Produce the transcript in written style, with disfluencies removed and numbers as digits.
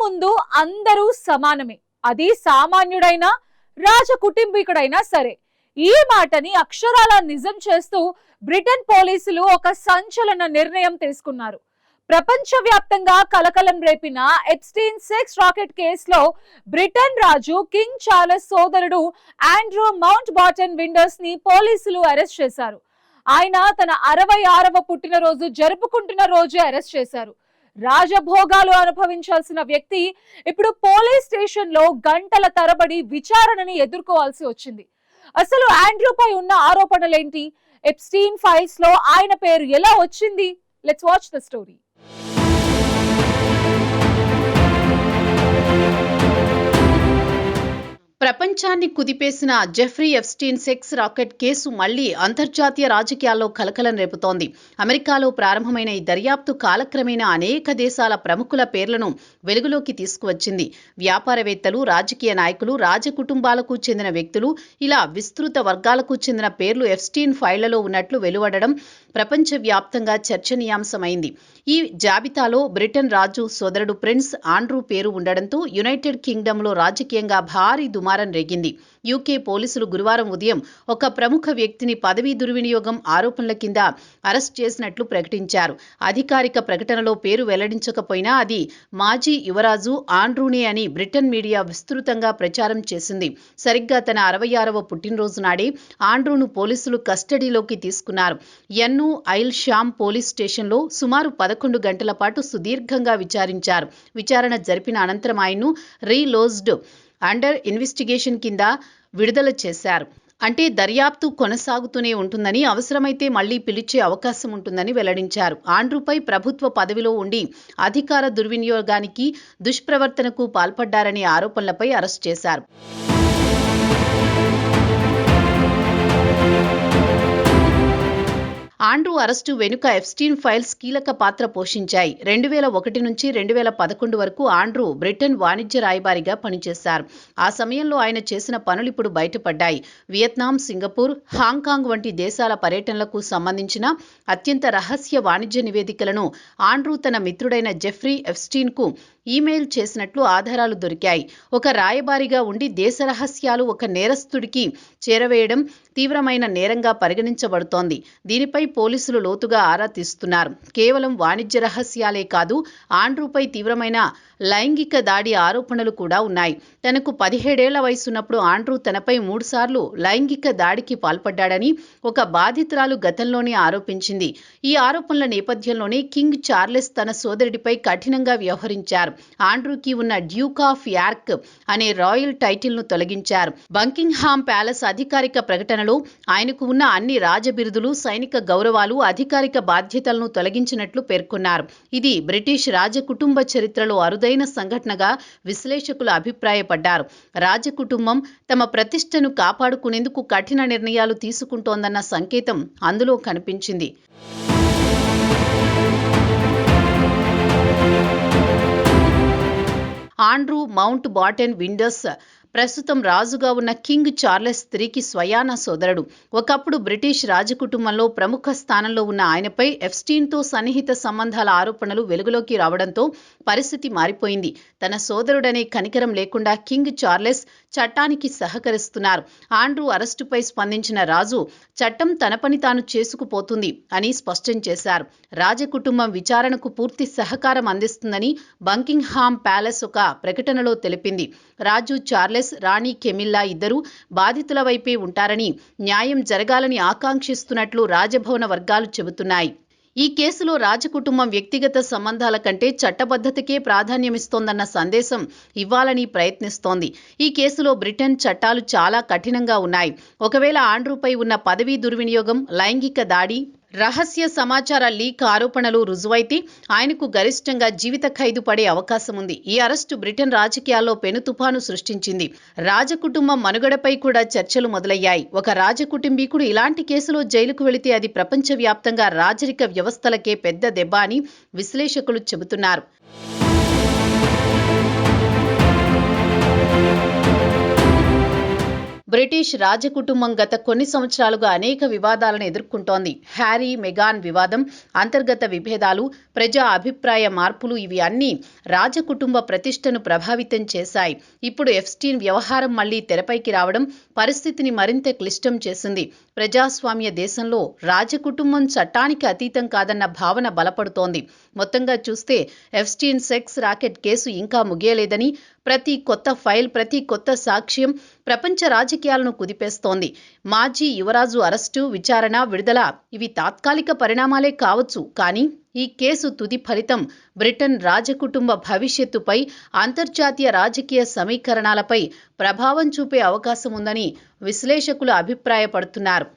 ముందు అందరూ సమానమే, అది సామాన్యుడైనా రాజ కుటుంబీకుడైనా సరే. ఈ మాటని అక్షరాల నిజం చేస్తూ బ్రిటన్ పోలీసులు ఒక సంచలన నిర్ణయం తీసుకున్నారు. ప్రపంచవ్యాప్తంగా కలకలం రేపిన ఎప్స్టీన్ సెక్స్ రాకెట్ కేసులో బ్రిటన్ రాజు కింగ్ చార్లెస్ సోదరుడు ఆండ్రూ మౌంట్ బాటన్ విండర్స్ ని పోలీసులు అరెస్ట్ చేశారు. ఆయన తన 66వ పుట్టినరోజు జరుపుకుంటున్న రోజు అరెస్ట్ చేశారు. రాజభోగాలు అనుభవించాల్సిన వ్యక్తి ఇప్పుడు పోలీస్ స్టేషన్ లో గంటల తరబడి విచారణని ఎదుర్కోవాల్సి వచ్చింది. అసలు ఆండ్రూపై ఉన్న ఆరోపణలేంటి? ఎప్స్టీన్ ఫైల్స్ లో ఆయన పేరు ఎలా వచ్చింది? Let's watch the story. ప్రపంచాన్ని కుదిపేసిన Jeffrey Epstein sex racket case మళ్లీ అంతర్జాతీయ రాజకీయాల్లో కలకలం రేపుతోంది. అమెరికాలో ప్రారంభమైన ఈ దర్యాప్తు కాలక్రమేణా అనేక దేశాల ప్రముఖుల పేర్లను వెలుగులోకి తీసుకువచ్చింది. వ్యాపారవేత్తలు, రాజకీయ నాయకులు, రాజకుటుంబాలకు చెందిన వ్యక్తులు, ఇలా విస్తృత వర్గాలకు చెందిన పేర్లు ఎప్స్టీన్ ఫైళ్లలో ఉన్నట్లు వెలువడడం ప్రపంచవ్యాప్తంగా చర్చనీయాంశమైంది. ఈ జాబితాలో బ్రిటన్ రాజు సోదరుడు ప్రిన్స్ ఆండ్రూ పేరు ఉండడంతో యునైటెడ్ కింగ్డమ్లో రాజకీయంగా భారీ దుమారం రేగింది. యూకే పోలీసులు గురువారం ఉదయం ఒక ప్రముఖ వ్యక్తిని పదవీ దుర్వినియోగం ఆరోపణల కింద అరెస్ట్ చేసినట్లు ప్రకటించారు. అధికారిక ప్రకటనలో పేరు వెల్లడించకపోయినా అది మాజీ యువరాజు ఆండ్రూనే అని బ్రిటన్ మీడియా విస్తృతంగా ప్రచారం చేసింది. సరిగ్గా తన 66వ పుట్టినరోజు నాడే ఆండ్రూను పోలీసులు కస్టడీలోకి తీసుకున్నారు. ఎన్ను ఐల్ షామ్ పోలీస్ స్టేషన్లో సుమారు 11 గంటల పాటు సుదీర్ఘంగా విచారించారు. విచారణ జరిపిన అనంతరం ఆయన్ను రీలోజ్డ్ అండర్ ఇన్వెస్టిగేషన్ కింద విడుదల చేశారు. అంటే దర్యాప్తు కొనసాగుతూనే ఉంటుందని, అవసరమైతే మళ్లీ పిలిచే అవకాశం ఉంటుందని వెల్లడించారు. ఆండ్రూపై ప్రభుత్వ పదవిలో ఉండి అధికార దుర్వినియోగానికి, దుష్ప్రవర్తనకు పాల్పడ్డారనే ఆరోపణలపై అరెస్ట్ చేశారు. ఆండ్రూ అరెస్టు వెనుక ఎప్స్టీన్ ఫైల్స్ కీలక పాత్ర పోషించాయి. 2001 నుంచి 2011 వరకు ఆండ్రూ బ్రిటన్ వాణిజ్య రాయబారిగా పనిచేశారు. ఆ సమయంలో ఆయన చేసిన పనులు ఇప్పుడు బయటపడ్డాయి. వియత్నాం, సింగపూర్, హాంకాంగ్ వంటి దేశాల పర్యటనలకు సంబంధించిన అత్యంత రహస్య వాణిజ్య నివేదికలను ఆండ్రూ తన మిత్రుడైన జెఫ్రీ ఎప్స్టీన్కు ఈమెయిల్ చేసినట్లు ఆధారాలు దొరికాయి. ఒక రాయబారిగా ఉండి దేశ రహస్యాలు ఒక నేరస్తుడికి చేరవేయడం తీవ్రమైన నేరంగా పరిగణించబడుతోంది. దీనిపై పోలీసులు లోతుగా ఆరా తీస్తున్నారు. కేవలం వాణిజ్య రహస్యాలే కాదు, ఆండ్రూపై తీవ్రమైన లైంగిక దాడి ఆరోపణలు కూడా ఉన్నాయి. తనకు 17 ఏళ్ల వయసున్నప్పుడు ఆండ్రూ తనపై 3 సార్లు లైంగిక దాడికి పాల్పడ్డాడని ఒక బాధితురాలు గతంలోనే ఆరోపించింది. ఈ ఆరోపణల నేపథ్యంలోనే కింగ్ చార్లెస్ తన సోదరుడిపై కఠినంగా వ్యవహరించారు. ఆండ్రూకి ఉన్న డ్యూక్ ఆఫ్ యార్క్ అనే రాయల్ టైటిల్ను తొలగించారు. బంకింగ్హామ్ ప్యాలెస్ అధికారిక ప్రకటనలో ఆయనకు ఉన్న అన్ని రాజబిరుదులు, సైనిక గౌరవాలు, అధికారిక బాధ్యతలను తొలగించినట్లు పేర్కొన్నారు. ఇది బ్రిటిష్ రాజకుటుంబ చరిత్రలో అరుదైన సంఘటనగా విశ్లేషకులు అభిప్రాయపడ్డారు. రాజకుటుంబం తమ ప్రతిష్టను కాపాడుకునేందుకు కఠిన నిర్ణయాలు తీసుకుంటోందన్న సంకేతం అందులో కనిపించింది. ఆండ్రూ మౌంట్ బాటన్ విండర్స్ ప్రస్తుతం రాజుగా ఉన్న కింగ్ చార్లెస్ IIIకి స్వయాన సోదరుడు. ఒకప్పుడు బ్రిటిష్ రాజకుటుంబంలో ప్రముఖ స్థానంలో ఉన్న ఆయనపై ఎప్స్టీన్తో సన్నిహిత సంబంధాల ఆరోపణలు వెలుగులోకి రావడంతో పరిస్థితి మారిపోయింది. తన సోదరుడనే కనికరం లేకుండా కింగ్ చార్లెస్ చట్టానికి సహకరిస్తున్నారు. ఆండ్రూ అరెస్టుపై స్పందించిన రాజు చట్టం తన పని తాను చేసుకుపోతుంది అని స్పష్టం చేశారు. రాజకుటుంబం విచారణకు పూర్తి సహకారం అందిస్తుందని బంకింగ్హామ్ ప్యాలెస్ ఒక ప్రకటనలో తెలిపింది. రాజు చార్లెస్, రాణి కెమిల్లా ఇద్దరూ బాధితుల వైపే ఉంటారని, న్యాయం జరగాలని ఆకాంక్షిస్తున్నట్లు రాజభవన వర్గాలు చెబుతున్నాయి. ఈ కేసులో రాజకుటుంబం వ్యక్తిగత సంబంధాల కంటే చట్టబద్ధతకే ప్రాధాన్యమిస్తోందన్న సందేశం ఇవ్వాలని ప్రయత్నిస్తోంది. ఈ కేసులో బ్రిటన్ చట్టాలు చాలా కఠినంగా ఉన్నాయి. ఒకవేళ ఆండ్రూపై ఉన్న పదవీ దుర్వినియోగం, లైంగిక దాడి, రహస్య సమాచార లీక్ ఆరోపణలు రుజువైతే ఆయనకు గరిష్టంగా జీవిత ఖైదు పడే అవకాశం ఉంది. ఈ అరెస్టు బ్రిటన్ రాజకీయాల్లో పెను తుఫాను సృష్టించింది. రాజకుటుంబం మనుగడపై కూడా చర్చలు మొదలయ్యాయి. ఒక రాజకుటుంబీకుడు ఇలాంటి కేసులో జైలుకు వెళితే అది ప్రపంచవ్యాప్తంగా రాజరిక వ్యవస్థలకే పెద్ద దెబ్బ అని విశ్లేషకులు చెబుతున్నారు. బ్రిటిష్ రాజకుటుంబం గత కొన్ని సంవత్సరాలుగా అనేక వివాదాలను ఎదుర్కొంటోంది. హ్యారీ, మెగాన్ వివాదం, అంతర్గత విభేదాలు, ప్రజా అభిప్రాయ మార్పులు ఇవి అన్నీ రాజకుటుంబ ప్రతిష్టను ప్రభావితం చేశాయి. ఇప్పుడు ఎప్స్టీన్ వ్యవహారం మళ్లీ తెరపైకి రావడం పరిస్థితిని మరింత క్లిష్టం చేసింది. ప్రజాస్వామ్య దేశంలో రాజకుటుంబం చట్టానికి అతీతం కాదన్న భావన బలపడుతోంది. మొత్తంగా చూస్తే ఎప్స్టీన్ సెక్స్ రాకెట్ కేసు ఇంకా ముగియలేదని, ప్రతి కొత్త ఫైల్, ప్రతి కొత్త సాక్ష్యం ప్రపంచ రాజకీయాలను కుదిపేస్తోంది. మాజీ యువరాజు అరెస్టు, విచారణ, విడుదల ఇవి తాత్కాలిక పరిణామాలే కావచ్చు. కానీ ఈ కేసు తుది ఫలితం బ్రిటన్ రాజకుటుంబ భవిష్యత్తుపై, అంతర్జాతీయ రాజకీయ సమీకరణాలపై ప్రభావం చూపే అవకాశం ఉందని విశ్లేషకులు అభిప్రాయపడుతున్నారు.